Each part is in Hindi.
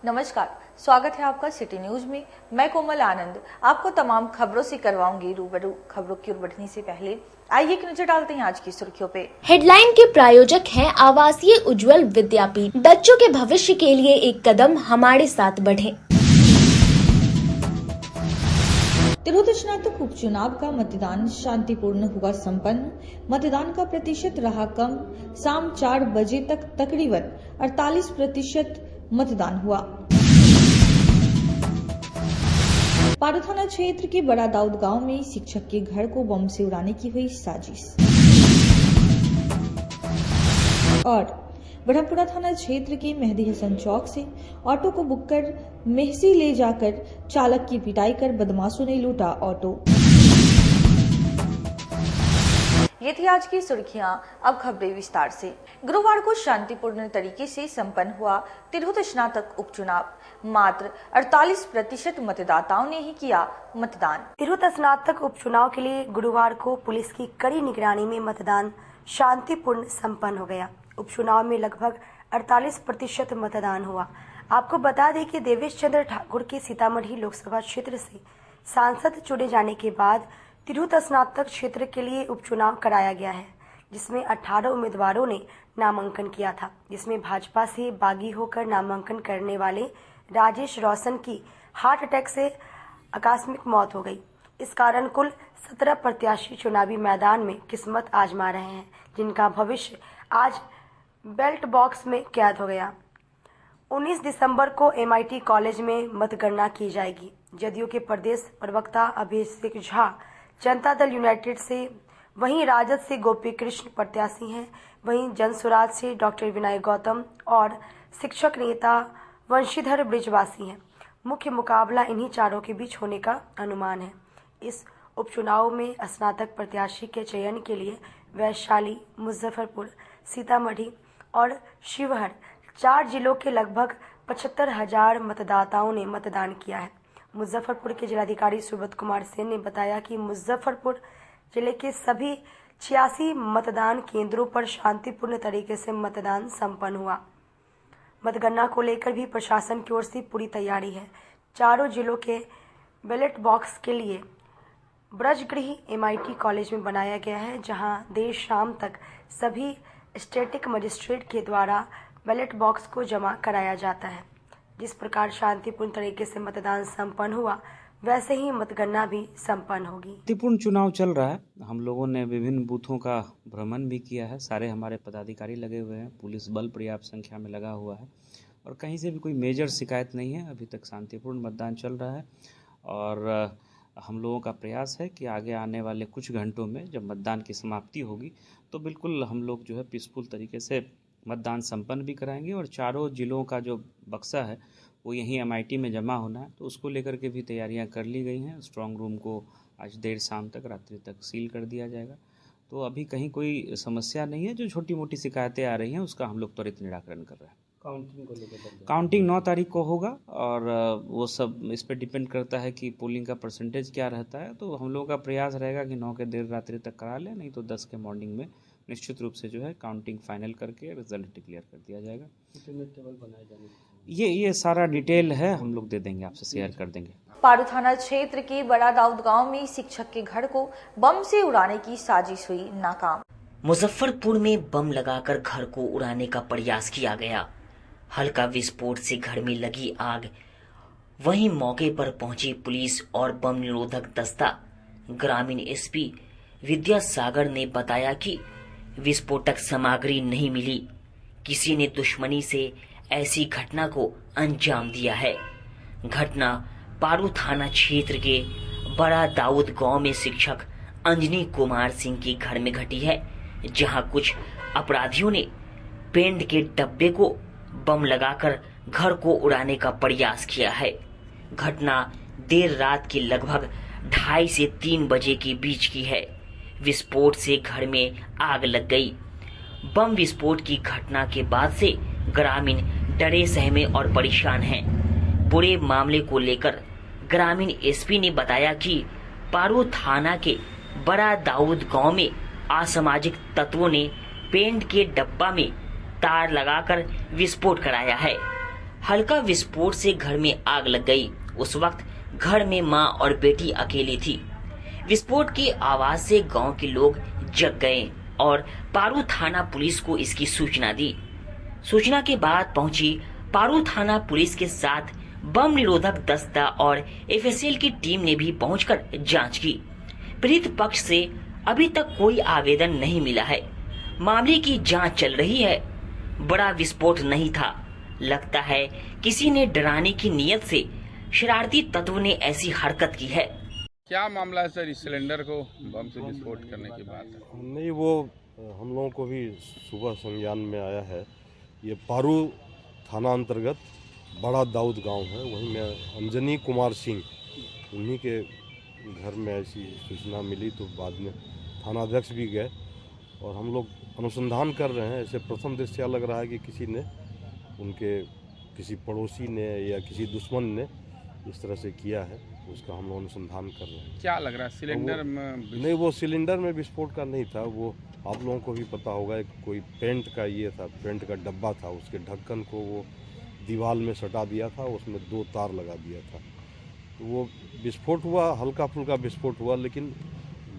नमस्कार, स्वागत है आपका सिटी न्यूज में। मैं कोमल आनंद आपको तमाम खबरों से करवाऊंगी रूबरू। खबरों की ओर बढ़ने से पहले आइए एक नजर डालते हैं आज की सुर्खियों पे। हेडलाइन के प्रायोजक हैं आवासीय उज्जवल विद्यापीठ। बच्चों के भविष्य के लिए एक कदम हमारे साथ बढ़े। तिरहुत स्नातक उपचुनाव का मतदान शांतिपूर्ण हुआ संपन्न। मतदान का प्रतिशत रहा कम। शाम 4 बजे तक तकरीबन 48% मतदान हुआ। पारू थाना क्षेत्र के बड़ा दाऊद गांव में शिक्षक के घर को बम से उड़ाने की हुई साजिश। और ब्रह्मपुरा थाना क्षेत्र के मेहदी हसन चौक से ऑटो को बुक कर मेहसी ले जाकर चालक की पिटाई कर बदमाशों ने लूटा ऑटो। ये थी आज की सुर्खियां। अब खबरें विस्तार से। गुरुवार को शांतिपूर्ण तरीके से संपन्न हुआ तिरहुत स्नातक उपचुनाव। मात्र 48% मतदाताओं ने ही किया मतदान। तिरहुत स्नातक उपचुनाव के लिए गुरुवार को पुलिस की कड़ी निगरानी में मतदान शांतिपूर्ण संपन्न हो गया। उपचुनाव में लगभग 48% मतदान हुआ। आपको बता दें कि देवेश चंद्र ठाकुर के सीतामढ़ी लोकसभा क्षेत्र से सांसद चुने जाने के बाद तिरहुत स्नातक क्षेत्र के लिए उपचुनाव कराया गया है, जिसमें 18 उम्मीदवारों ने नामांकन किया था, जिसमें भाजपा से बागी होकर नामांकन करने वाले राजेश रोशन की हार्ट अटैक से आकस्मिक मौत हो गई। इस कारण कुल 17 प्रत्याशी चुनावी मैदान में किस्मत आजमा रहे हैं, जिनका भविष्य आज बैलेट बॉक्स में कैद हो गया। 19 दिसंबर को MIT कॉलेज में मतगणना की जाएगी। जदयू के प्रदेश प्रवक्ता अभिषेक झा जनता दल यूनाइटेड से, वहीं राजद से गोपी कृष्ण प्रत्याशी हैं, वहीं जनसुराज से डॉक्टर विनय गौतम और शिक्षक नेता वंशीधर ब्रिजवासी हैं। मुख्य मुकाबला इन्हीं चारों के बीच होने का अनुमान है। इस उपचुनाव में स्नातक प्रत्याशी के चयन के लिए वैशाली, मुजफ्फरपुर, सीतामढ़ी और शिवहर 4 जिलों के लगभग 75,000 मतदाताओं ने मतदान किया है। मुजफ्फरपुर के जिलाधिकारी सुब्रत कुमार सेन ने बताया कि मुजफ्फरपुर जिले के सभी 86 मतदान केंद्रों पर शांतिपूर्ण तरीके से मतदान संपन्न हुआ। मतगणना को लेकर भी प्रशासन की ओर से पूरी तैयारी है। चारों जिलों के बैलेट बॉक्स के लिए ब्रजगृह MIT कॉलेज में बनाया गया है, जहां देर शाम तक सभी स्टैटिक मजिस्ट्रेट के द्वारा बैलेट बॉक्स को जमा कराया जाता है। जिस प्रकार शांतिपूर्ण तरीके से मतदान संपन्न हुआ, वैसे ही मतगणना भी संपन्न होगी। शांतिपूर्ण चुनाव चल रहा है। हम लोगों ने विभिन्न बूथों का भ्रमण भी किया है। सारे हमारे पदाधिकारी लगे हुए हैं, पुलिस बल पर्याप्त संख्या में लगा हुआ है और कहीं से भी कोई मेजर शिकायत नहीं है। अभी तक शांतिपूर्ण मतदान चल रहा है और हम लोगों का प्रयास है कि आगे आने वाले कुछ घंटों में जब मतदान की समाप्ति होगी तो बिल्कुल हम लोग जो है पीसफुल तरीके से मतदान संपन्न भी कराएंगे। और चारों जिलों का जो बक्सा है वो यहीं MIT में जमा होना है, तो उसको लेकर के भी तैयारियां कर ली गई हैं। स्ट्रांग रूम को आज देर शाम तक, रात्रि तक सील कर दिया जाएगा। तो अभी कहीं कोई समस्या नहीं है। जो छोटी मोटी शिकायतें आ रही हैं उसका हम लोग त्वरित निराकरण कर रहे हैं। काउंटिंग को लेकर काउंटिंग 9 तारीख को होगा और वो सब इस पर डिपेंड करता है कि पोलिंग का परसेंटेज क्या रहता है। तो हम लोगों का प्रयास रहेगा कि 9 के देर रात्रि तक करा लें, नहीं तो 10 के मॉर्निंग में निश्चित रूप से जो है काउंटिंग फाइनल करके रिजल्ट डिक्लेयर कर दिया जाएगा। इंटरनेट टेबल बनाए जाने ये सारा डिटेल है, हम लोग दे देंगे, आपसे शेयर कर देंगे। पारू थाना क्षेत्र के बड़ा दाऊद गांव में शिक्षक के घर को बम से उड़ाने की साजिश हुई नाकाम। मुजफ्फरपुर में बम लगाकर घर को उड़ाने का प्रयास किया गया। हल्का विस्फोट से घर में लगी आग। वहीं मौके पर पहुंची पुलिस और बम निरोधक दस्ता। ग्रामीण SP विद्यासागर ने बताया कि विस्फोटक सामग्री नहीं मिली। किसी ने दुश्मनी से ऐसी घटना को अंजाम दिया है। घटना पारू थाना क्षेत्र के बड़ा दाऊद गांव में शिक्षक अंजनी कुमार सिंह के घर में घटी है, जहां कुछ अपराधियों ने पेंट के डब्बे को बम लगाकर घर को उड़ाने का प्रयास किया है। घटना देर रात के लगभग 2:30 से 3 बजे के बीच की है। विस्फोट से घर में आग लग गई। बम विस्फोट की घटना के बाद से ग्रामीण डरे सहमे और परेशान हैं। पूरे मामले को लेकर ग्रामीण SP ने बताया कि पारू थाना के बड़ा दाऊद गांव में असामाजिक तत्वों ने पेंट के डब्बा में तार लगाकर विस्फोट कराया है। हल्का विस्फोट से घर में आग लग गई। उस वक्त घर में मां और बेटी अकेली थी। विस्फोट की आवाज से गांव के लोग जग गए और पारू थाना पुलिस को इसकी सूचना दी। सूचना के बाद पहुंची पारू थाना पुलिस के साथ बम निरोधक दस्ता और एफएसएल की टीम ने भी पहुंचकर जांच की। पीड़ित पक्ष से अभी तक कोई आवेदन नहीं मिला है। मामले की जांच चल रही है। बड़ा विस्फोट नहीं था, लगता है किसी ने डराने की नीयत से शरारती तत्व ने ऐसी हरकत की है। क्या मामला है सर? इस सिलेंडर को बम से विस्फोट करने की बात है। नहीं, वो हम लोगों को भी सुबह संज्ञान में आया है। ये पारू थाना अंतर्गत बड़ा दाऊद गांव है, वहीं में अंजनी कुमार सिंह, उन्हीं के घर में ऐसी सूचना मिली तो बाद में थाना अध्यक्ष भी गए और हम लोग अनुसंधान कर रहे हैं। ऐसे प्रथम दृष्टया लग रहा है कि किसी ने, उनके किसी पड़ोसी ने या किसी दुश्मन ने इस तरह से किया है, उसका हम लोग अनुसंधान कर रहे हैं। क्या लग रहा है सिलेंडर में? नहीं, वो सिलेंडर में विस्फोट का नहीं था। वो आप लोगों को भी पता होगा, कोई पेंट का ये था, पेंट का डब्बा था, उसके ढक्कन को वो दीवार में सटा दिया था, उसमें 2 तार लगा दिया था। तो वो विस्फोट हुआ, हल्का फुल्का विस्फोट हुआ, लेकिन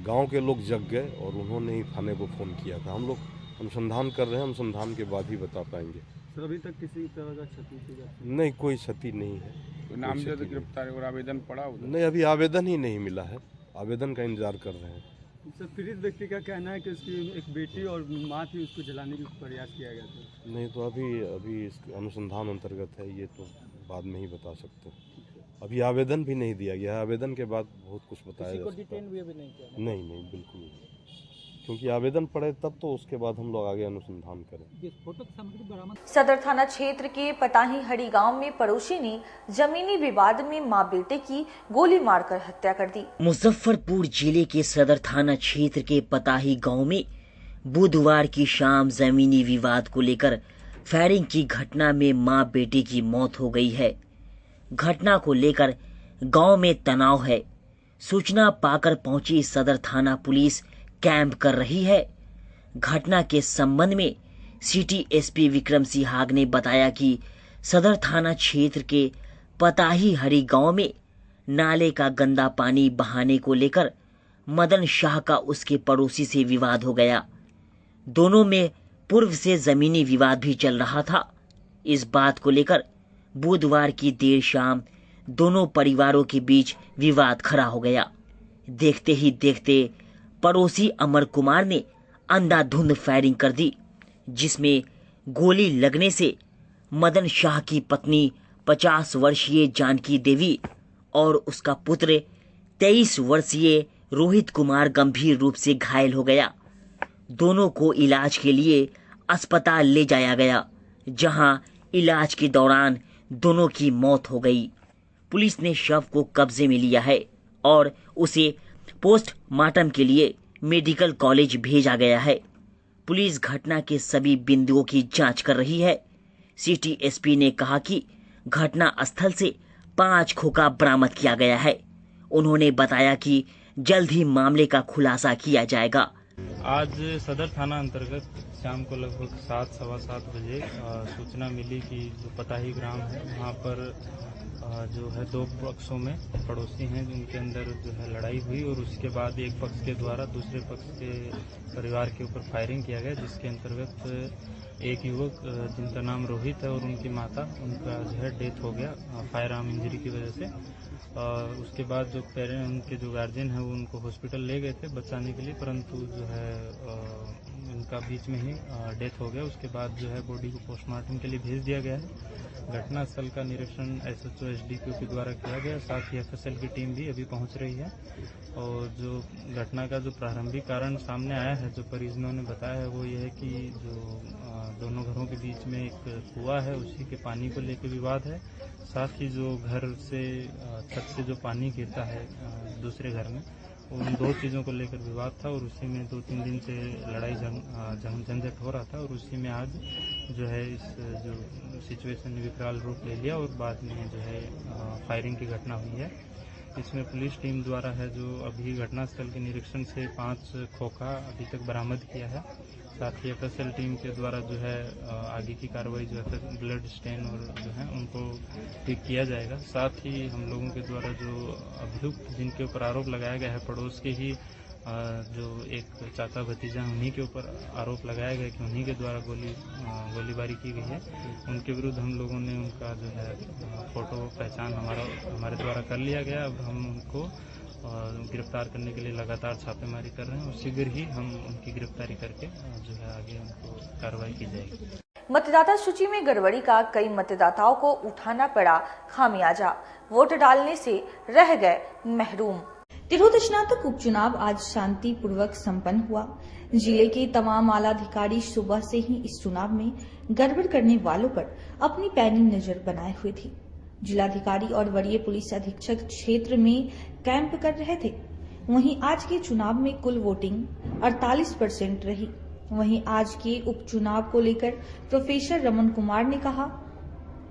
गांव के लोग जग गए और उन्होंने ही थाने को फ़ोन किया था। हम लोग अनुसंधान कर रहे हैं, अनुसंधान के बाद ही बता पाएंगे। सर, अभी तक किसी तरह का क्षति? नहीं, कोई क्षति नहीं है। तो नामजद गिरफ्तारी और आवेदन पड़ा उधर? नहीं, अभी आवेदन ही नहीं मिला है, आवेदन का इंतजार कर रहे हैं। सर, पीड़ित व्यक्ति का कहना है कि उसकी एक बेटी और माँ थी, उसको जलाने की प्रयास किया गया था। नहीं, तो अभी इसके अनुसंधान अंतर्गत है, ये तो बाद में ही बता सकते हैं। अभी आवेदन भी नहीं दिया गया है, आवेदन के बाद बहुत कुछ बताया जा सकता है। डिटेन भी अभी नहीं किया? नहीं, बिल्कुल नहीं, क्योंकि आवेदन पड़े तब तो उसके बाद हम लोग आगे अनुसंधान करें। विस्फोटक सामग्री बरामद। सदर थाना क्षेत्र के पताही हड़ी गांव में पड़ोसी ने जमीनी विवाद में मां बेटे की गोली मारकर हत्या कर दी। मुजफ्फरपुर जिले के सदर थाना क्षेत्र के पताही गांव में बुधवार की शाम जमीनी विवाद को लेकर फायरिंग की घटना में मां बेटे की मौत हो गई है। घटना को लेकर गांव में तनाव है। सूचना पाकर पहुंची सदर थाना पुलिस कैंप कर रही है। घटना के संबंध में सिटी एसपी विक्रम सिहाग ने बताया कि सदर थाना क्षेत्र के पताही हरी गांव में नाले का गंदा पानी बहाने को लेकर मदन शाह का उसके पड़ोसी से विवाद हो गया। दोनों में पूर्व से जमीनी विवाद भी चल रहा था। इस बात को लेकर बुधवार की देर शाम दोनों परिवारों के बीच विवाद खड़ा हो गया। देखते ही देखते पड़ोसी अमर कुमार ने अंधाधुंध फायरिंग कर दी, जिसमें गोली लगने से मदन शाह की पत्नी 50 वर्षीय जानकी देवी और उसका पुत्र 23 वर्षीय रोहित कुमार गंभीर रूप से घायल हो गया। दोनों को इलाज के लिए अस्पताल ले जाया गया, जहां इलाज के दौरान दोनों की मौत हो गई। पुलिस ने शव को कब्जे में लिया है और उसे पोस्टमार्टम के लिए मेडिकल कॉलेज भेजा गया है। पुलिस घटना के सभी बिंदुओं की जांच कर रही है। सिटी एसपी ने कहा कि घटना स्थल से 5 खोखा बरामद किया गया है। उन्होंने बताया कि जल्द ही मामले का खुलासा किया जाएगा। आज सदर थाना अंतर्गत शाम को लगभग 7 सवा 7 बजे सूचना मिली कि जो पताही ग्राम है वहाँ पर जो है 2 पक्षों में पड़ोसी हैं जिनके अंदर जो है लड़ाई हुई और उसके बाद एक पक्ष के द्वारा दूसरे पक्ष के परिवार के ऊपर फायरिंग किया गया, जिसके अंतर्गत एक युवक जिनका नाम रोहित है और उनकी माता, उनका जो है डेथ हो गया फायर आर्म इंजरी की वजह से। उसके बाद जो पेरेंट उनके जो गार्जियन है वो उनको हॉस्पिटल ले गए थे बचाने के लिए, परंतु जो है उनका बीच में ही डेथ हो गया। उसके बाद जो है बॉडी को पोस्टमार्टम के लिए भेज दिया गया है। घटना स्थल का निरीक्षण एसएचओ एसडीपीओ के द्वारा किया गया, साथ ही एफएसएल की टीम भी अभी पहुंच रही है। और जो घटना का जो प्रारंभिक कारण सामने आया है, जो परिजनों ने बताया है, वो ये है कि जो दोनों घरों के बीच में एक कुआं है, उसी के पानी को लेकर विवाद है। साथ ही जो घर से छत से जो पानी गिरता है दूसरे घर में, उन 2 चीज़ों को लेकर विवाद था और उसी में 2-3 दिन से लड़ाई झंझट हो रहा था और उसी में आज जो है इस जो सिचुएशन ने विकराल रूप ले लिया और बाद में जो है फायरिंग की घटना हुई है। इसमें पुलिस टीम द्वारा है जो अभी घटनास्थल के निरीक्षण से 5 खोखा अभी तक बरामद किया है। साथ ही FSL टीम के द्वारा जो है आगे की कार्रवाई जो है ब्लड स्टेन और जो है उनको ठीक किया जाएगा। साथ ही हम लोगों के द्वारा जो अभियुक्त जिनके ऊपर आरोप लगाया गया है, पड़ोस के ही जो एक चाचा भतीजा उन्हीं के ऊपर आरोप लगाया गया कि उन्हीं के द्वारा गोलीबारी की गई है, उनके विरुद्ध हम लोगों ने उनका जो है फोटो पहचान हमारे द्वारा कर लिया गया। अब हम उनको गिरफ्तार करने के लिए लगातार छापेमारी कर रहे हैं और शीघ्र ही हम उनकी गिरफ्तारी करके जो है आगे उनको कार्रवाई की जाएगी। मतदाता सूची में गड़बड़ी का कई मतदाताओं को उठाना पड़ा खामियाजा, वोट डालने से रह गए महरूम। तिरहुत स्नातक उपचुनाव आज शांतिपूर्वक संपन्न हुआ। जिले के तमाम आलाधिकारी सुबह से ही इस चुनाव में गड़बड़ करने वालों पर अपनी पैनी नजर बनाए हुए थे। जिलाधिकारी और वरीय पुलिस अधीक्षक क्षेत्र में कैंप कर रहे थे। वहीं आज के चुनाव में कुल वोटिंग 48% रही। वहीं आज के उपचुनाव को लेकर प्रोफेसर रमन कुमार ने कहा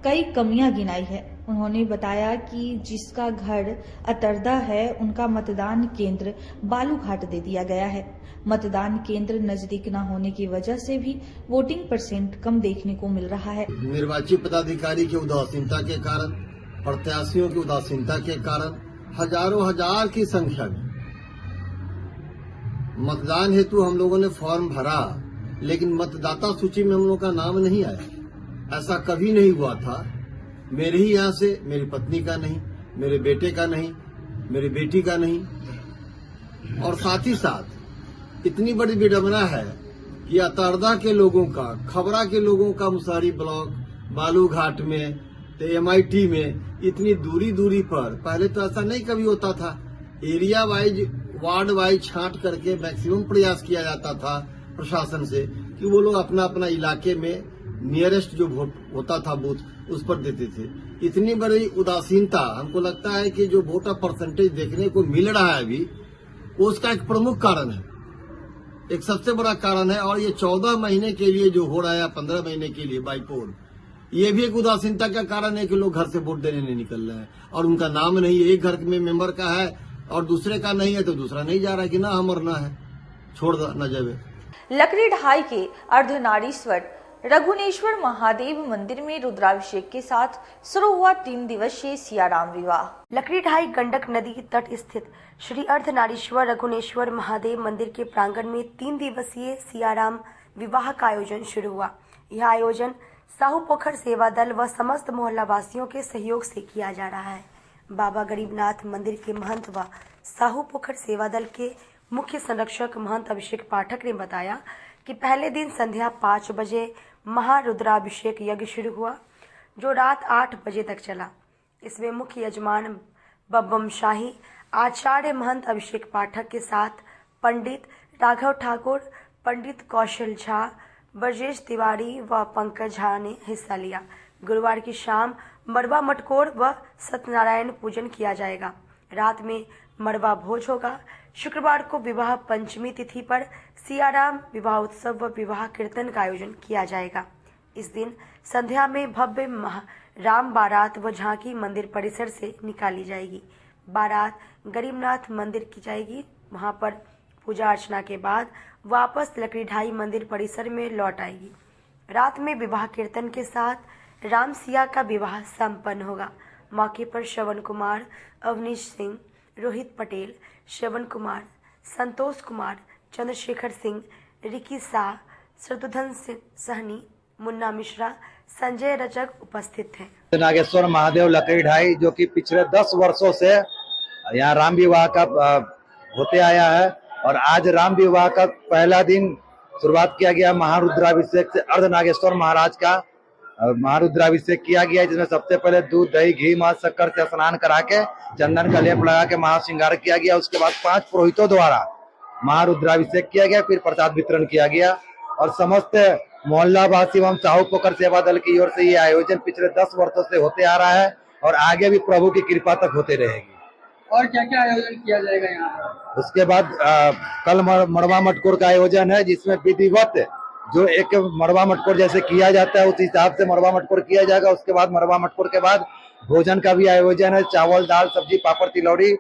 कई कमियां गिनाई है। उन्होंने बताया कि जिसका घर अतरदा है उनका मतदान केंद्र बालूघाट दे दिया गया है। मतदान केंद्र नजदीक न होने की वजह से भी वोटिंग % कम देखने को मिल रहा है। निर्वाचित पदाधिकारी की उदासीनता के कारण, प्रत्याशियों की उदासीनता के कारण हजारों हजार की संख्या में मतदान हेतु हम लोगों ने फॉर्म भरा, लेकिन मतदाता सूची में हम लोगों का नाम नहीं आया। ऐसा कभी नहीं हुआ था। मेरे ही यहाँ से मेरी पत्नी का नहीं, मेरे बेटे का नहीं, मेरी बेटी का नहीं, और साथ ही साथ इतनी बड़ी विडंबना है कि अतारदा के लोगों का, खबरा के लोगों का मुसारी ब्लॉक, बालूघाट में, MIT में इतनी दूरी पर, पहले तो ऐसा नहीं कभी होता था। एरिया वाइज, वार्ड वाइज छांट करके मैक्सिमम प्रयास किया जाता था प्रशासन से कि वो लोग अपना अपना इलाके में नियरेस्ट जो वोट होता था बूथ उस पर देते थे। इतनी बड़ी उदासीनता हमको लगता है कि जो वोटर % देखने को मिल रहा है अभी, उसका एक प्रमुख कारण है, एक सबसे बड़ा कारण है। और ये 14 महीने के लिए जो हो रहा है, 15 महीने के लिए बाईपोल, ये भी एक उदासीनता का कारण है कि लोग घर से वोट देने नहीं निकल रहे हैं और उनका नाम नहीं, एक घर में मेंबर का है और दूसरे का नहीं है तो दूसरा नहीं जा रहा है कि ना मरना है, छोड़ न जावे। लकड़ी ढाई के अर्धनारीश्वर रघुनेश्वर महादेव मंदिर में रुद्राभिषेक के साथ शुरू हुआ 3 दिवसीय सियाराम विवाह। लकड़ी ढाई गंडक नदी तट स्थित श्री अर्धनारीश्वर रघुनेश्वर महादेव मंदिर के प्रांगण में 3 दिवसीय सियाराम विवाह का आयोजन शुरू हुआ। यह आयोजन साहू पोखर सेवा दल व समस्त मोहल्ला वासियों के सहयोग से किया जा रहा है। बाबा गरीबनाथ मंदिर के महंत व साहू पोखर सेवा दल के मुख्य संरक्षक महंत अभिषेक पाठक ने बताया कि पहले दिन संध्या 5 बजे महारुद्राभिषेक यज्ञ शुरू हुआ, जो रात 8 बजे तक चला। इसमें मुख्य यजमान बब्बम शाही, आचार्य महंत अभिषेक पाठक के साथ पंडित राघव ठाकुर, पंडित कौशल झा, ब्रजेश तिवारी व पंकज झा ने हिस्सा लिया। गुरुवार की शाम मड़वा मटकोर व सत्यनारायण पूजन किया जाएगा। रात में मड़वा भोज होगा। शुक्रवार को विवाह पंचमी तिथि पर सियाराम विवाह उत्सव व विवाह कीर्तन का आयोजन किया जाएगा। इस दिन संध्या में भव्य राम बारात व झांकी मंदिर परिसर से निकाली जाएगी। बारात गरीबनाथ मंदिर की जाएगी। वहां पर पूजा अर्चना के बाद वापस लकड़ी ढाई मंदिर परिसर में लौट आएगी। रात में विवाह कीर्तन के साथ राम सिया का विवाह संपन्न होगा। मौके पर श्रवण कुमार, अवनीश सिंह, रोहित पटेल, श्रवण कुमार, संतोष कुमार, चंद्रशेखर सिंह, रिकी शाह, शत्रुघ्न सहनी, मुन्ना मिश्रा, संजय रजक उपस्थित थे। नागेश्वर महादेव लकड़ी ढाई जो कि पिछले 10 वर्षों से यहाँ राम विवाह का होते आया है और आज राम विवाह का पहला दिन शुरुआत किया गया। महारुद्राभिषेक से अर्ध नागेश्वर महाराज का महारुद्राभिषेक किया गया, जिसमें सबसे पहले दूध, दही, घी, मध, शक्कर से स्नान करा के चंदन का लेप लगा के महाश्रृंगार किया गया। उसके बाद 5 पुरोहितों द्वारा महारुद्राभिषेक किया गया, फिर प्रसाद वितरण किया गया और समस्त मोहल्ला वासी एवं साहू पोखर सेवा दल की ओर से ये आयोजन पिछले 10 वर्षों से होते आ रहा है और आगे भी प्रभु की कृपा तक होते रहेगी। और क्या क्या आयोजन किया जाएगा यहाँ? उसके बाद कल मड़वा मटकोर का आयोजन है, जिसमें विधिवत जो एक मड़वा मटकोर जैसे किया जाता है उस हिसाब से मड़वा मटकोर किया जाएगा। उसके बाद मड़वा मटकोर के बाद भोजन का भी आयोजन है, चावल दाल सब्जी पापड़ तिलौड़ी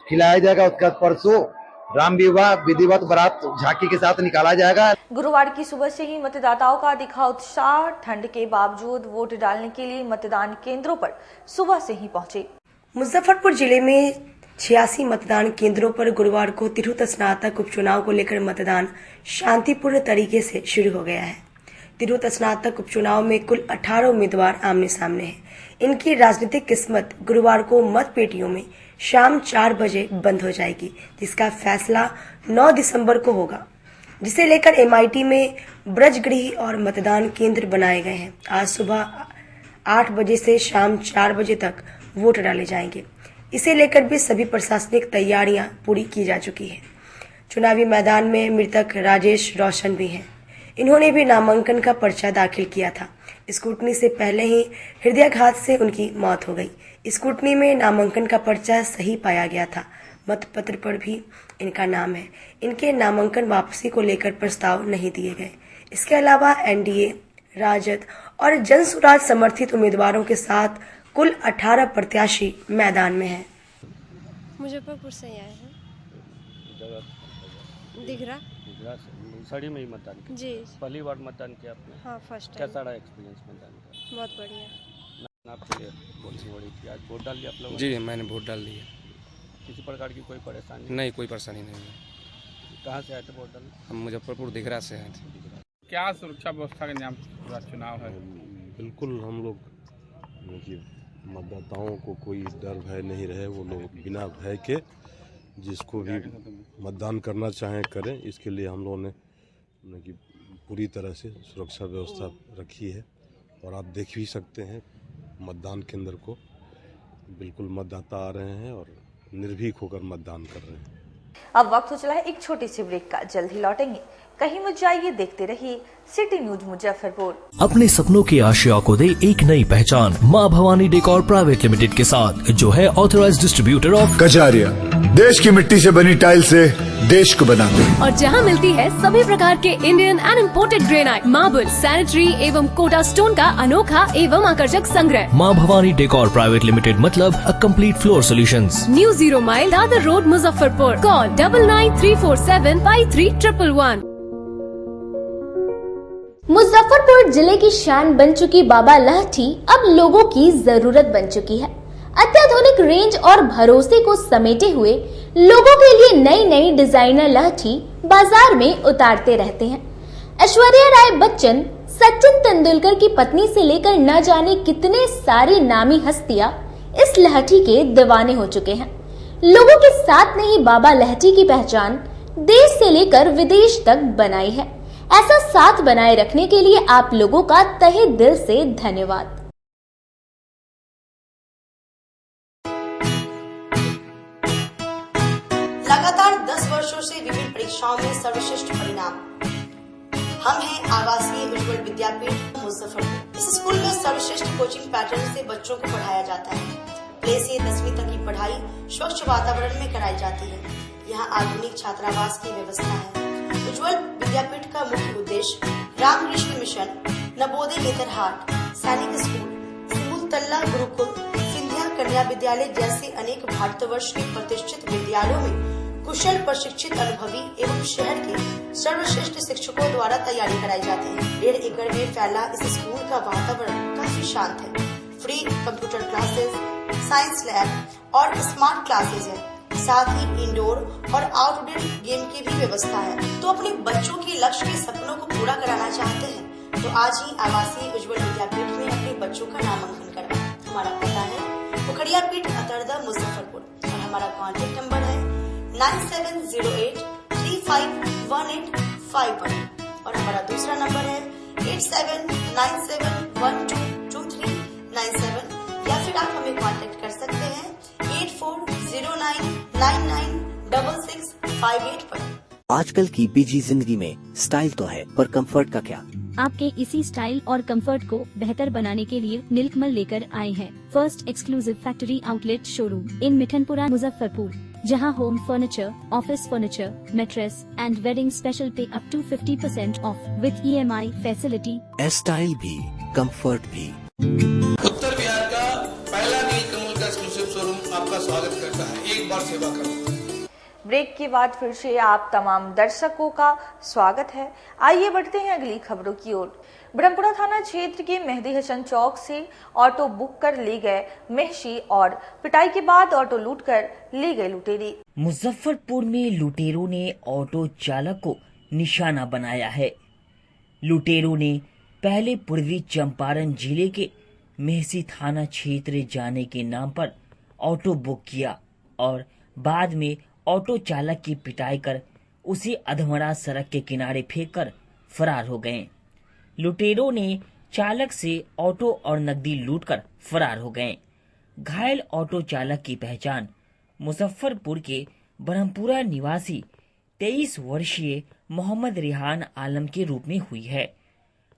खिलाया जाएगा। उसके बाद परसों राम विवाह विधिवत बारात झांकी के साथ निकाला जाएगा। गुरुवार की सुबह से ही मतदाताओं का दिखा उत्साह। ठंड के बावजूद वोट डालने के लिए मतदान केंद्रों पर सुबह से ही पहुंचे। मुजफ्फरपुर जिले में 86 मतदान केंद्रों पर गुरुवार को तिरहुत स्नातक उपचुनाव को लेकर मतदान शांतिपूर्ण तरीके से शुरू हो गया है। तिरहुत स्नातक उपचुनाव में कुल 18 उम्मीदवार आमने सामने हैं। इनकी राजनीतिक किस्मत गुरुवार को मत पेटियों में शाम 4 बजे बंद हो जाएगी, जिसका फैसला 9 दिसंबर को होगा, जिसे लेकर एमआईटी में ब्रजगृह और मतदान केंद्र बनाए गए हैं। आज सुबह 8 बजे से शाम 4 बजे तक वोट डाले जाएंगे। इसे लेकर भी सभी प्रशासनिक तैयारियां पूरी की जा चुकी है। चुनावी मैदान में मृतक राजेश रोशन भी हैं। इन्होंने भी नामांकन का पर्चा दाखिल किया था। स्कूटनी से पहले ही हृदयाघात से उनकी मौत हो गई। स्कूटनी में नामांकन का पर्चा सही पाया गया था। मतपत्र पर भी इनका नाम है। इनके नामांकन वापसी को लेकर प्रस्ताव नहीं दिए गए। इसके अलावा एनडीए, राजद और जनसुराज समर्थित उम्मीदवारों के साथ कुल 18 प्रत्याशी मैदान में हैं। मुजफ्फरपुर से आए हैं। दिघरा साड़ी में ही मतदान किया? जी। पहली बार मतदान किया आपने? हाँ, फर्स्ट टाइम। कैसा रहा एक्सपीरियंस मतदान का? बहुत बढ़िया। आपके लिए बोलती बड़ी थी, आज वोट डाल दिया आप लोगों ने? जी, मैंने वोट डाल दिया। किसी प्रकार की कोई परेशानी? नहीं, कोई परेशानी नहीं है। कहाँ से आए थे वोट डालने? हम मुजफ्फरपुर दिघरा से आए थे। क्या सुरक्षा व्यवस्था के नाम पूरा चुनाव है? बिल्कुल, हम लोग मतदाताओं को कोई डर भय नहीं रहे। वो लोग बिना भय के जिसको भी मतदान करना चाहें करें। इसके लिए हम लोगों ने पूरी तरह से सुरक्षा व्यवस्था रखी है और आप देख भी सकते हैं मतदान केंद्र को। बिल्कुल मतदाता आ रहे हैं और निर्भीक होकर मतदान कर रहे हैं। अब वक्त हो चला है एक छोटी सी ब्रेक का। जल्द ही लौटेंगे। कहीं मत जाइए, देखते रहिए सिटी न्यूज मुजफ्फरपुर। अपने सपनों की आशिया को दे एक नई पहचान माँ भवानी डेकोर प्राइवेट लिमिटेड के साथ, जो है ऑथराइज्ड डिस्ट्रीब्यूटर ऑफ कजारिया। देश की मिट्टी से बनी टाइल से देश को बनाते हैं। और जहां मिलती है सभी प्रकार के Indian and imported granite, marble, sanitary एवं कोटा स्टोन का अनोखा एवं आकर्षक संग्रह। माँ भवानी डेकोर प्राइवेट लिमिटेड मतलब a complete floor solutions. New 0 mile Dadar road Muzaffarpur. Call 9934753111। Muzaffarpur जिले की शान बन चुकी बाबा लहठी अब लोगों की जरूरत बन चुकी है। अत्याधुनिक रेंज और भरोसे को समेटे हुए लोगों के लिए नई नई डिजाइनर लहठी बाजार में उतारते रहते हैं। ऐश्वर्या राय बच्चन, सचिन तेंदुलकर की पत्नी से लेकर न जाने कितने सारी नामी हस्तियां इस लहठी के दीवाने हो चुके हैं। लोगों के साथ ने ही बाबा लहठी की पहचान देश से लेकर विदेश तक बनाई है। ऐसा साथ बनाए रखने के लिए आप लोगों का तहे दिल से धन्यवाद। लगातार 10 वर्षों से विभिन्न परीक्षाओं में सर्वश्रेष्ठ परिणाम। हम हैं आवासीय उज्ज्वल विद्यापीठ मुजफ्फरपुर। इस स्कूल में सर्वश्रेष्ठ कोचिंग पैटर्न से बच्चों को पढ़ाया जाता है। प्ले से 10वीं तक की पढ़ाई स्वच्छ वातावरण में कराई जाती है। यहाँ आधुनिक छात्रावास की व्यवस्था है। उज्ज्वल विद्यापीठ का मुख्य उद्देश्य रामकृष्ण मिशन, नवोदय नेतरहाट, सैनिक स्कूल, सिमुलतल्ला गुरुकुल, सिंधिया कन्या विद्यालय जैसे अनेक भारतवर्ष के प्रतिष्ठित विद्यालयों में कुशल प्रशिक्षित अनुभवी एवं शहर के सर्वश्रेष्ठ शिक्षकों द्वारा तैयारी कराई जाती है। 1.5 एकड़ में फैला इस स्कूल का वातावरण काफी शांत है। Free computer classes, science lab और स्मार्ट क्लासेस है। साथ ही इंडोर और आउटडोर गेम की भी व्यवस्था है। तो अपने बच्चों के लक्ष्य के सपनों को पूरा कराना चाहते हैं तो आज ही आवासीय उज्ज्वल विद्यापीठ में अपने बच्चों का नामांकन करवाएं। हमारा पता है पोखरिया पीठ, अतरदा, मुजफ्फरपुर और हमारा कॉन्टेक्ट नंबर है 9708 351851 और हमारा दूसरा नंबर है 8797122397 या फिर आप हमें कॉन्टेक्ट कर सकते हैं 8409996658 पर। आजकल की बिजी जिंदगी में स्टाइल तो है, पर कंफर्ट का क्या? आपके इसी स्टाइल और कंफर्ट को बेहतर बनाने के लिए नीलकमल लेकर आए हैं first exclusive factory outlet showroom in Mithanpura Muzaffarpur, जहां home furniture, office furniture, mattress and wedding special पे up to 50% off with EMI facility. Style भी, कंफर्ट भी। उत्तर बिहार का पहला शोरूम आपका स्वागत करता है। एक बार सेवा करो। ब्रेक के बाद फिर से आप तमाम दर्शकों का स्वागत है। आइए बढ़ते हैं अगली खबरों की ओर। ब्रह्मपुरा थाना क्षेत्र के मेहदी हसन चौक से ऑटो बुक कर ले गए महशी और पिटाई के बाद ऑटो लूट कर ले गए लुटेरे। मुजफ्फरपुर में लुटेरों ने ऑटो चालक को निशाना बनाया है। लुटेरों ने पहले पूर्वी चंपारण जिले के मेहसी थाना क्षेत्र जाने के नाम पर ऑटो बुक किया और बाद में ऑटो चालक की पिटाई कर उसे अधमरा सड़क के किनारे फेंककर फरार हो गए। लुटेरों ने चालक से ऑटो और नकदी लूटकर फरार हो गए। घायल ऑटो चालक की पहचान मुजफ्फरपुर के ब्रह्मपुरा निवासी 23 वर्षीय मोहम्मद रिहान आलम के रूप में हुई है।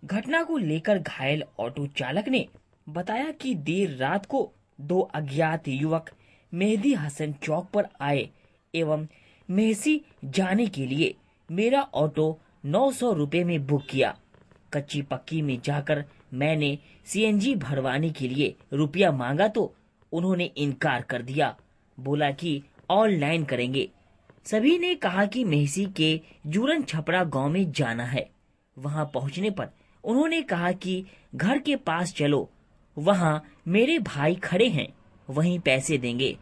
घटना को लेकर घायल ऑटो चालक ने बताया कि देर रात को 2 अज्ञात युवक मेहदी हसन चौक पर आए एवं मेहसी जाने के लिए मेरा ऑटो 900 रुपए में बुक किया। कच्ची पक्की में जाकर मैंने सीएनजी भरवाने के लिए रुपया मांगा तो उन्होंने इनकार कर दिया। बोला कि ऑनलाइन करेंगे। सभी ने कहा कि मेहसी के जूरन छपरा गांव में जाना है। वहां पहुंचने पर उन्होंने कहा कि घर के पास चलो, वहां मेरे भाई खड़े हैं, वहीं पैसे देंगे।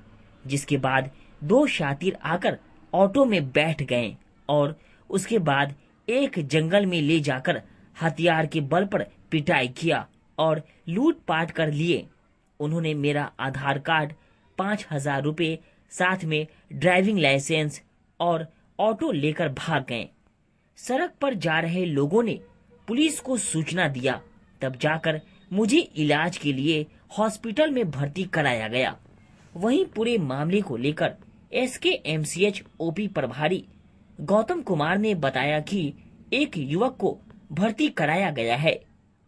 जिसके बाद 2 शातिर आकर ऑटो में बैठ गए और उसके बाद एक जंगल में ले जाकर हथियार के बल पर पिटाई किया और लूटपाट कर लिए। उन्होंने मेरा आधार कार्ड, 5000 रुपए, साथ में ड्राइविंग लाइसेंस और ऑटो लेकर भाग गए। सड़क पर जा रहे लोगों ने पुलिस को सूचना दिया, तब जाकर मुझे इलाज के लिए हॉस्पिटल में भर्ती कराया गया। वहीं पूरे मामले को लेकर SKMCH OP प्रभारी गौतम कुमार ने बताया कि एक युवक को भर्ती कराया गया है।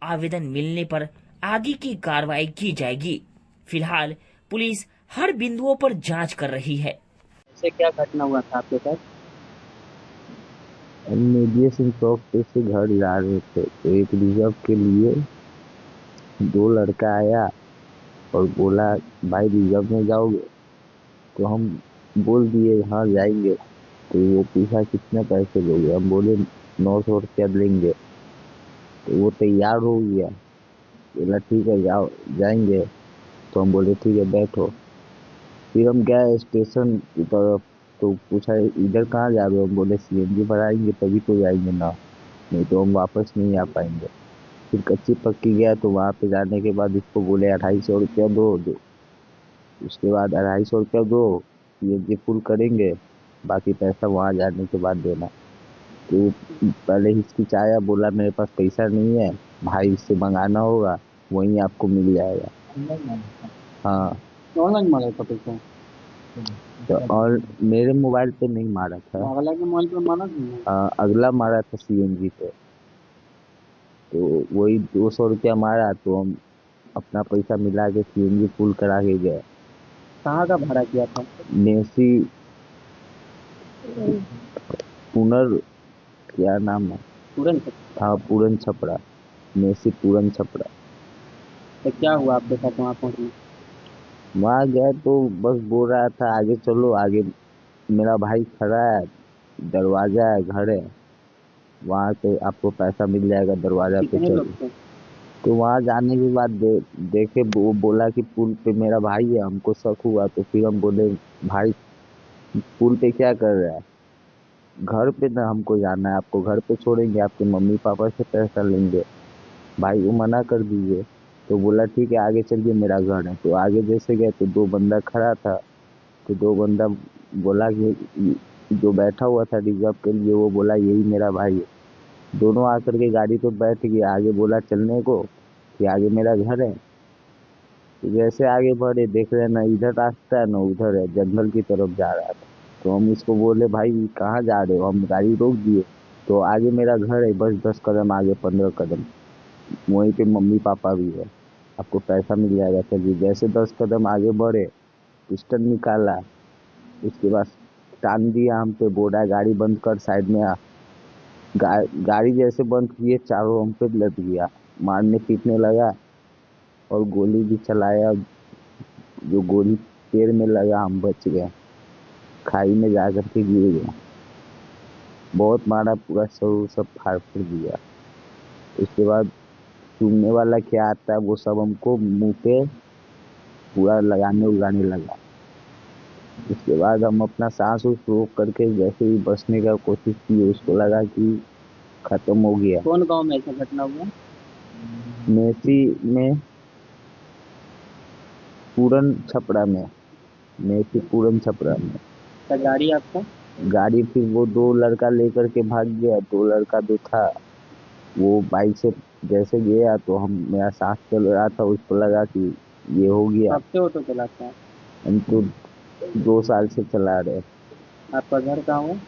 आवेदन मिलने पर आगे की कार्रवाई की जाएगी। फिलहाल पुलिस हर बिंदुओं पर जांच कर रही है। से क्या घटना हुआ था आपके साथ? हम मेहदी हसन चौक पे से घर जा रहे थे तो एक रिजर्व के लिए 2 लड़का आया और बोला भाई रिजर्व में जाओगे? तो हम बोल दिए हाँ जाएंगे। तो वो पूछा कितने पैसे लोगे? हम बोले 900 रुपया लेंगे। तो वो तैयार हो गया, बोला ठीक है जाओ जाएंगे। तो हम बोले ठीक है बैठो। फिर हम गए स्टेशन की तरफ तो पूछा इधर कहाँ जा रहे हो? हम बोले CNG भराएंगे तभी तो जाएंगे ना, नहीं तो हम वापस नहीं आ पाएंगे। फिर कच्ची पक्की गया तो वहाँ पे जाने के बाद इसको बोले 250 रुपया दो। उसके बाद 250 रुपया दो, CNG फुल करेंगे, बाकी पैसा वहाँ जाने के बाद देना। तो पहले हिचकिचाया, बोला मेरे पास पैसा नहीं है भाई, इससे मंगाना होगा, वहीं आपको मिल जाएगा। हाँ ऑनलाइन मारा था पैसा? तो और मेरे मोबाइल पे नहीं मारा था, अगला के मोबाइल पे मारा था। अगला मारा था CNG पे। तो वही 200 रुपया मारा तो हम अपना पैसा मिला के CNG फुल करा के गए। कहाँ का भाड़ा किया था? मेहसी पुनर क्या नाम है? हाँ पूरन छपरा, मेहसी पूरन छपरा। तो क्या हुआ आपके साथ वहाँ पहुँचने? वहाँ गए तो बस बोल रहा था आगे चलो, आगे मेरा भाई खड़ा है, दरवाजा है, घर है, वहाँ से आपको पैसा मिल जाएगा, दरवाजा पे चलो। तो वहाँ जाने के बाद देखे वो बोला कि पुल पे मेरा भाई है, हमको शक हुआ। तो फिर हम बोले भाई पुल पे क्या कर रहा है? घर पे ना हमको जाना है, आपको घर पे छोड़ेंगे, आपके मम्मी पापा से पैसा लेंगे। भाई वो मना कर दीजिए। तो बोला ठीक है आगे चलिए मेरा घर है। तो आगे जैसे गए तो 2 बंदा खड़ा था। तो 2 बंदा बोला कि जो बैठा हुआ था रिजर्व के लिए वो बोला यही मेरा भाई है। दोनों आकर के गाड़ी पे बैठ गए। आगे बोला चलने को कि आगे मेरा घर है। तो जैसे आगे बढ़े देख रहे ना इधर रास्ता है ना उधर है, जंगल की तरफ जा रहा था। तो हम इसको बोले भाई कहाँ जा रहे हो? हम गाड़ी रोक दिए। तो आगे मेरा घर है, बस 10 कदम आगे, 15 कदम, वहीं पे मम्मी पापा भी है, आपको पैसा मिल जाएगा चलिए। जैसे 10 कदम आगे बढ़े पिस्टल निकाला, उसके बाद टांग दिया हम पे, बोला गाड़ी बंद कर, साइड में आ। गाड़ी जैसे बंद किए चारों हम पे लग गया, मारने पीटने लगा और गोली भी चलाया। जो गोली पेड़ में लगा, हम बच गए, खाई में जाकर के गिर गए। बहुत मारा, पूरा शरीर सब फाड़ दिया। उसके बाद चूमने वाला क्या आता है वो सब हमको मुंह पे पूरा लगाने उगाने लगा। उसके बाद हम अपना सांस रोक करके जैसे ही बचने का कोशिश की, उसको लगा कि खत्म हो गया। कौन गांव में ऐसा घटना हुआ? मेसी में, पूरन छपरा में, मेसी पूरन छपरा में। क्या गाड़ी आपका? गाड़ी फिर वो 2 लड़का लेकर के भाग गया। 2 लड़का जो था वो बाइक से जैसे गया तो मेरा सांस चल रहा था, उसको लगा कि ये हो गया। कब से ऑटो चलाता है? हम तो 2 साल से चला रहे। आपका घर कहाँ है?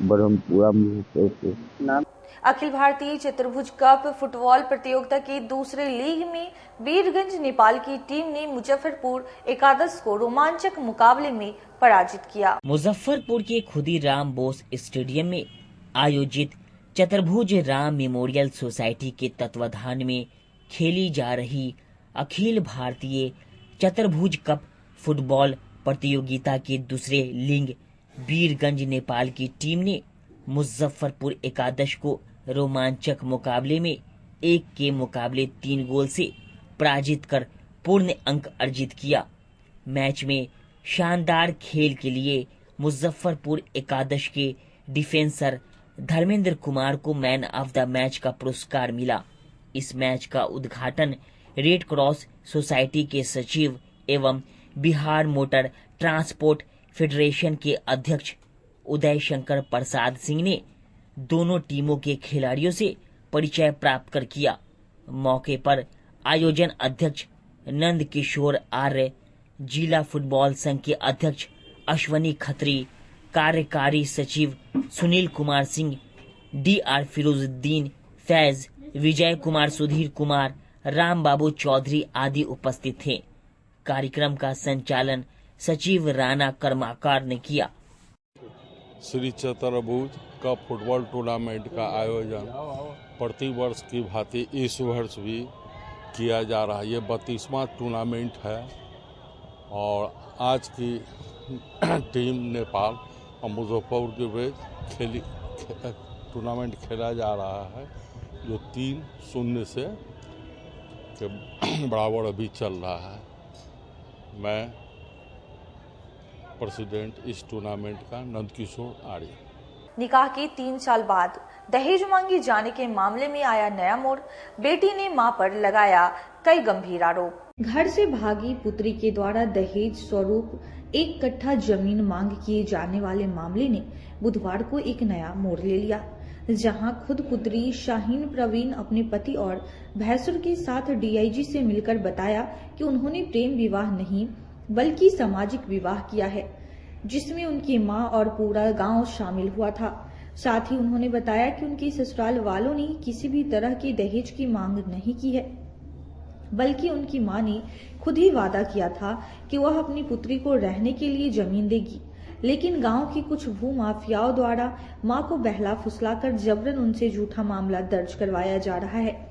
ब्रह्मपुरा मुजफ्फरपुर। नाम? अखिल भारतीय चतुर्भुज कप फुटबॉल प्रतियोगिता के दूसरे लीग में वीरगंज नेपाल की टीम ने मुजफ्फरपुर एकादश को रोमांचक मुकाबले में पराजित किया। मुजफ्फरपुर के खुदीराम बोस स्टेडियम में आयोजित चतुर्भुज राम मेमोरियल सोसाइटी के तत्वाधान में खेली जा रही अखिल भारतीय चतुर्भुज कप फुटबॉल प्रतियोगिता के दूसरे लीग वीरगंज नेपाल की टीम ने मुजफ्फरपुर एकादश को रोमांचक मुकाबले में 1 के मुकाबले 3 गोल से पराजित कर पूर्ण अंक अर्जित किया। मैच में शानदार खेल के लिए मुजफ्फरपुर एकादश के डिफेंसर धर्मेंद्र कुमार को मैन ऑफ द मैच का पुरस्कार मिला। इस मैच का उद्घाटन रेड क्रॉस सोसाइटी के सचिव एवं बिहार मोटर ट्रांसपोर्ट फेडरेशन के अध्यक्ष उदय शंकर प्रसाद सिंह ने दोनों टीमों के खिलाड़ियों से परिचय प्राप्त कर किया। मौके पर आयोजन अध्यक्ष नंद किशोर आर्य, जिला फुटबॉल संघ के अध्यक्ष अश्वनी खत्री, कार्यकारी सचिव सुनील कुमार सिंह, DR फिरोजुद्दीन, फैज, विजय कुमार, सुधीर कुमार, राम बाबू चौधरी आदि उपस्थित थे। कार्यक्रम का संचालन सचिव राणा कर्माकर ने किया। श्री चतुर्भुज का फुटबॉल टूर्नामेंट का आयोजन प्रतिवर्ष की भांति इस वर्ष भी किया जा रहा है। ये 32वां टूर्नामेंट है और आज की टीम नेपाल और मुजफ्फरपुर के बीच टूर्नामेंट खेला जा रहा है, जो 3-0 से के बराबर अभी चल रहा है। मैं प्रेसिडेंट इस टूर्नामेंट का नंदकिशोर आर्य। निकाह के 3 साल बाद दहेज मांगे जाने के मामले में आया नया मोड़। बेटी ने मां पर लगाया कई गंभीर आरोप। घर से भागी पुत्री के द्वारा दहेज स्वरूप 1 कट्ठा जमीन मांग किए जाने वाले मामले ने बुधवार को एक नया मोड़ ले लिया, जहां खुद पुत्री शाहीन प्रवीण अपने पति और भैंसुर के साथ DIG से मिलकर बताया कि उन्होंने प्रेम विवाह नहीं बल्कि सामाजिक विवाह किया है, जिसमें उनकी मां और पूरा गांव शामिल हुआ था। साथ ही उन्होंने बताया कि उनके ससुराल वालों ने किसी भी तरह के दहेज की मांग नहीं की है, बल्कि उनकी मां ने खुद ही वादा किया था कि वह अपनी पुत्री को रहने के लिए जमीन देगी, लेकिन गांव की कुछ भूमाफियाओं द्वारा मां को बहला फुसलाकर जबरन उनसे झूठा मामला दर्ज करवाया जा रहा है।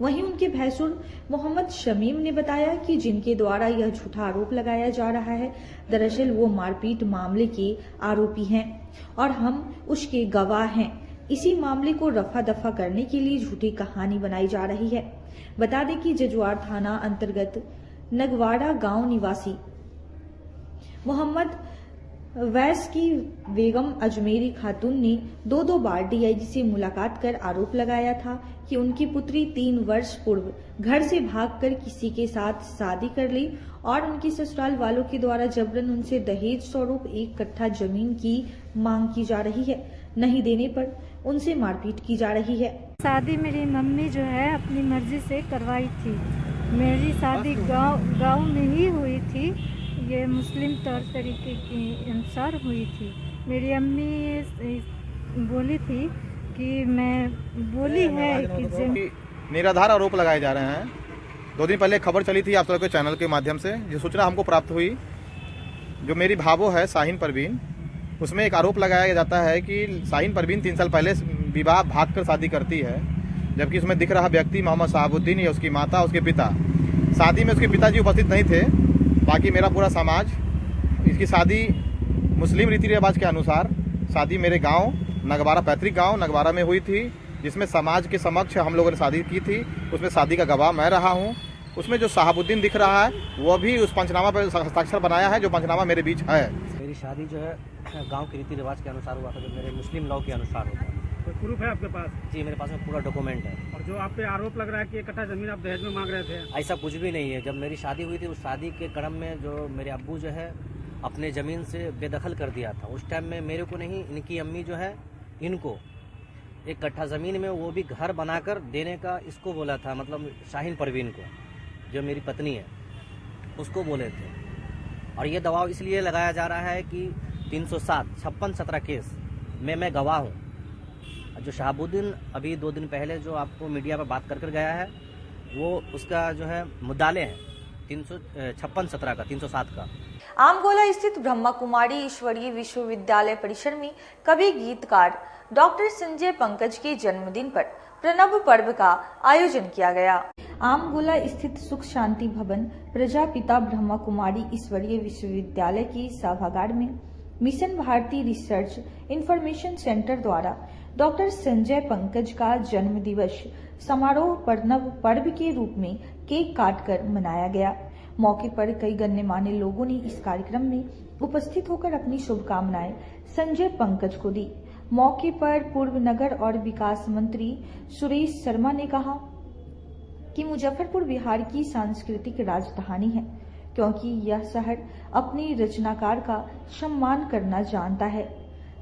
वहीं उनके भैंसुर मोहम्मद शमीम ने बताया कि जिनके द्वारा यह झूठा आरोप लगाया जा रहा है, दरअसल वो मारपीट मामले के आरोपी हैं और हम उसके गवाह हैं। इसी मामले को रफा दफा करने के लिए झूठी कहानी बनाई जा रही है। बता दें कि जजुआर थाना अंतर्गत नगवाड़ा गांव निवासी मोहम्मद वैस की बेगम अजमेरी खातून ने 2 बार DIG से मुलाकात कर आरोप लगाया था कि उनकी पुत्री 3 वर्ष पूर्व घर से भागकर किसी के साथ शादी कर ली और उनके ससुराल वालों के द्वारा जबरन उनसे दहेज स्वरूप 1 कट्ठा जमीन की मांग की जा रही है। नहीं देने पर उनसे मारपीट की जा रही है। शादी मेरी मम्मी जो है अपनी मर्जी से करवाई थी। मेरी शादी गांव में ही हुई थी। ये मुस्लिम तौर तरीके के अनुसार हुई थी। मेरी अम्मी बोली थी कि मैं बोली है कि निराधार आरोप लगाए जा रहे हैं। 2 दिन पहले खबर चली थी आप सबके चैनल के माध्यम से, ये सूचना हमको प्राप्त हुई। जो मेरी भावो है शाहीन परवीन, उसमें एक आरोप लगाया जाता है कि शाहीन परवीन 3 साल पहले विवाह भागकर शादी करती है, जबकि उसमें दिख रहा व्यक्ति मोहम्मद शहाबुद्दीन या उसकी माता, उसके पिता। शादी में उसके पिताजी उपस्थित नहीं थे, बाकी मेरा पूरा समाज इसकी शादी मुस्लिम रीति रिवाज के अनुसार शादी मेरे गांव नगवारा, पैतृक गांव नगवारा में हुई थी, जिसमें समाज के समक्ष हम लोगों ने शादी की थी। उसमें शादी का गवाह मैं रहा हूं। उसमें जो शहाबुद्दीन दिख रहा है वो भी उस पंचनामा पर हस्ताक्षर बनाया है, जो पंचनामा मेरे बीच है। मेरी शादी जो है गांव के रीति रिवाज के अनुसार हुआ था, जो मेरे मुस्लिम लॉ के अनुसार होता है। कोई प्रूफ है आपके पास? जी, मेरे पास में पूरा डॉक्यूमेंट है। और जो आप पे आरोप लग रहा है कि 1 कट्ठा जमीन आप दहेज में मांग रहे थे, ऐसा कुछ भी नहीं है। जब मेरी शादी हुई थी उस शादी के क्रम में जो मेरे अब्बू जो है अपने ज़मीन से बेदखल कर दिया था। उस टाइम में मेरे को नहीं, इनकी अम्मी जो है इनको 1 कट्ठा ज़मीन में वो भी घर बनाकर देने का इसको बोला था, मतलब शाहीन परवीन को, जो मेरी पत्नी है, उसको बोले थे। और ये दबाव इसलिए लगाया जा रहा है कि 307, 56, 17 केस में मैं गवाह हूँ। जो शहाबुद्दीन अभी 2 दिन पहले जो आपको मीडिया पर बात कर गया है, वो उसका जो है मुद्दाले है 356, 17 का, 307 का। आमगोला स्थित ब्रह्मा कुमारी ईश्वरीय विश्वविद्यालय परिसर में कवि गीतकार डॉक्टर संजय पंकज के जन्मदिन पर प्रणव पर्व का आयोजन किया गया। आमगोला स्थित सुख शांति भवन प्रजापिता ब्रह्मा कुमारी ईश्वरीय विश्वविद्यालय की सभागार में mission Bharati research information centre द्वारा डॉक्टर संजय पंकज का जन्म दिवस समारोह प्रणव पर्व के रूप में केक काटकर मनाया गया। मौके पर कई गण्यमान्य लोगों ने इस कार्यक्रम में उपस्थित होकर अपनी शुभकामनाएं संजय पंकज को दी। मौके पर पूर्व नगर और विकास मंत्री सुरेश शर्मा ने कहा कि मुजफ्फरपुर बिहार की सांस्कृतिक राजधानी है, क्योंकि यह शहर अपने रचनाकार का सम्मान करना जानता है।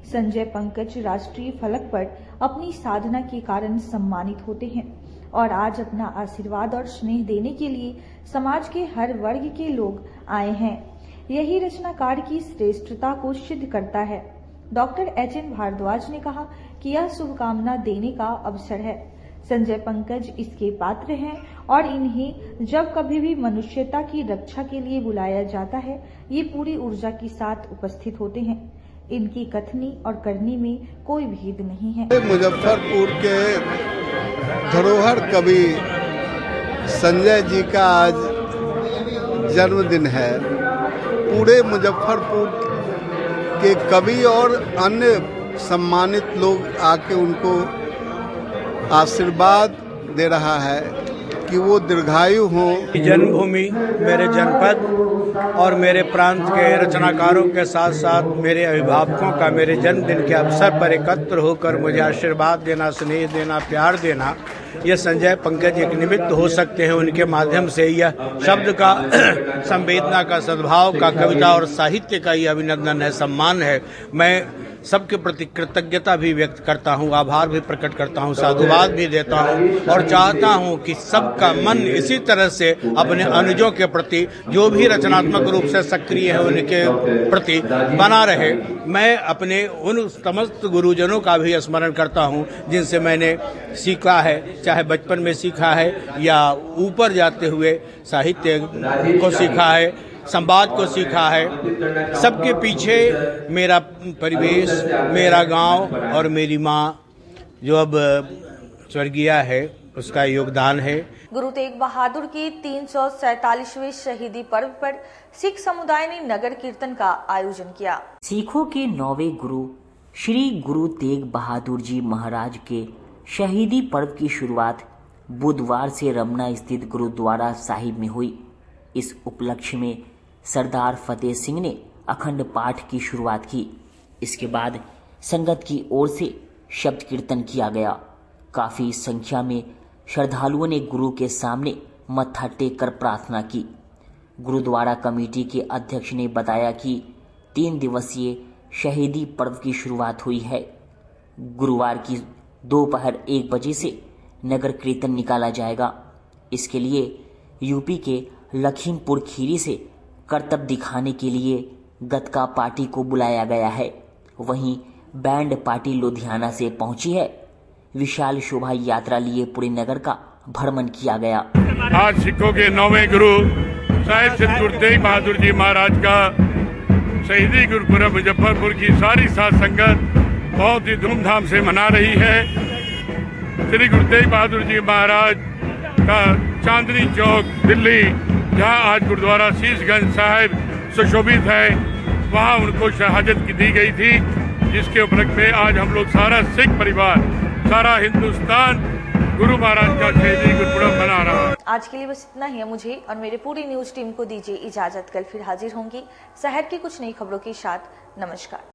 संजय पंकज राष्ट्रीय फलक पर अपनी साधना के कारण सम्मानित होते हैं और आज अपना आशीर्वाद और स्नेह देने के लिए समाज के हर वर्ग के लोग आए हैं। यही रचनाकार की श्रेष्ठता को सिद्ध करता है। डॉक्टर HN भारद्वाज ने कहा कि यह शुभकामना देने का अवसर है। संजय पंकज इसके पात्र हैं और इन्हें जब कभी भी मनुष्यता की रक्षा के लिए बुलाया जाता है, ये पूरी ऊर्जा के साथ उपस्थित होते हैं। इनकी कथनी और करनी में कोई भेद नहीं है। मुजफ्फरपुर के धरोहर कवि संजय जी का आज जन्मदिन है। पूरे मुजफ्फरपुर के कवि और अन्य सम्मानित लोग आके उनको आशीर्वाद दे रहा है कि वो दीर्घायु हों। जन्मभूमि मेरे जनपद और मेरे प्रांत के रचनाकारों के साथ साथ मेरे अभिभावकों का मेरे जन्मदिन के अवसर पर एकत्र होकर मुझे आशीर्वाद देना, स्नेह देना, प्यार देना, ये संजय पंकज एक निमित्त हो सकते हैं। उनके माध्यम से यह शब्द का, संवेदना का, सद्भाव का, कविता और साहित्य का ये अभिनंदन है, सम्मान है। मैं सबके प्रति कृतज्ञता भी व्यक्त करता हूँ, आभार भी प्रकट करता हूँ, साधुवाद भी देता हूँ और चाहता हूँ कि सबका मन इसी तरह से अपने अनुजों के प्रति, जो भी रचनात्मक रूप से सक्रिय है, उनके प्रति बना रहे। मैं अपने उन समस्त गुरुजनों का भी स्मरण करता हूँ जिनसे मैंने सीखा है, चाहे बचपन में सीखा है या ऊपर जाते हुए साहित्य को सीखा है, संवाद को सीखा है। सबके पीछे मेरा परिवेश, मेरा गांव और मेरी माँ जो अब स्वर्गीय है, उसका योगदान है। गुरु तेग बहादुर की 347वें शहीदी पर्व पर सिख समुदाय ने नगर कीर्तन का आयोजन किया। सिखों के 9वें गुरु श्री गुरु तेग बहादुर जी महाराज के शहीदी पर्व की शुरुआत बुधवार से रमना स्थित गुरुद्वारा साहिब में हुई। इस उपलक्ष्य में सरदार फतेह सिंह ने अखंड पाठ की शुरुआत की। इसके बाद संगत की ओर से शब्द कीर्तन किया गया। काफी संख्या में श्रद्धालुओं ने गुरु के सामने मत्था टेक कर प्रार्थना की। गुरुद्वारा कमेटी के अध्यक्ष ने बताया कि 3 दिवसीय शहीदी पर्व की शुरुआत हुई है। गुरुवार की दोपहर 1 बजे से नगर कीर्तन निकाला जाएगा। इसके लिए यूपी के लखीमपुर खीरी से करतब दिखाने के लिए गतका पार्टी को बुलाया गया है। वहीं बैंड पार्टी लुधियाना से पहुंची है। विशाल शोभा यात्रा लिए पूरे नगर का भ्रमण किया गया। आज सिखों के 9वें गुरु साहिब श्री गुरु तेग बहादुर जी महाराज का शहीदी गुरुपुरब मुजफ्फरपुर की सारी साध संगत बहुत ही धूमधाम से मना रही है। श्री गुरु तेग बहादुर जी महाराज का चांदनी चौक दिल्ली, जहां आज गुरुद्वारा शीशगंज साहिब सुशोभित है, वहाँ उनको शहादत की दी गई थी, जिसके उपलक्ष्य में आज हम लोग सारा सिख परिवार, सारा हिंदुस्तान गुरु महाराज का शहीदी गुरुपुरब मना रहा है। आज के लिए बस इतना ही है। मुझे और मेरे पूरी न्यूज टीम को दीजिए इजाजत। कल फिर हाजिर होंगी शहर की कुछ नई खबरों के साथ। नमस्कार।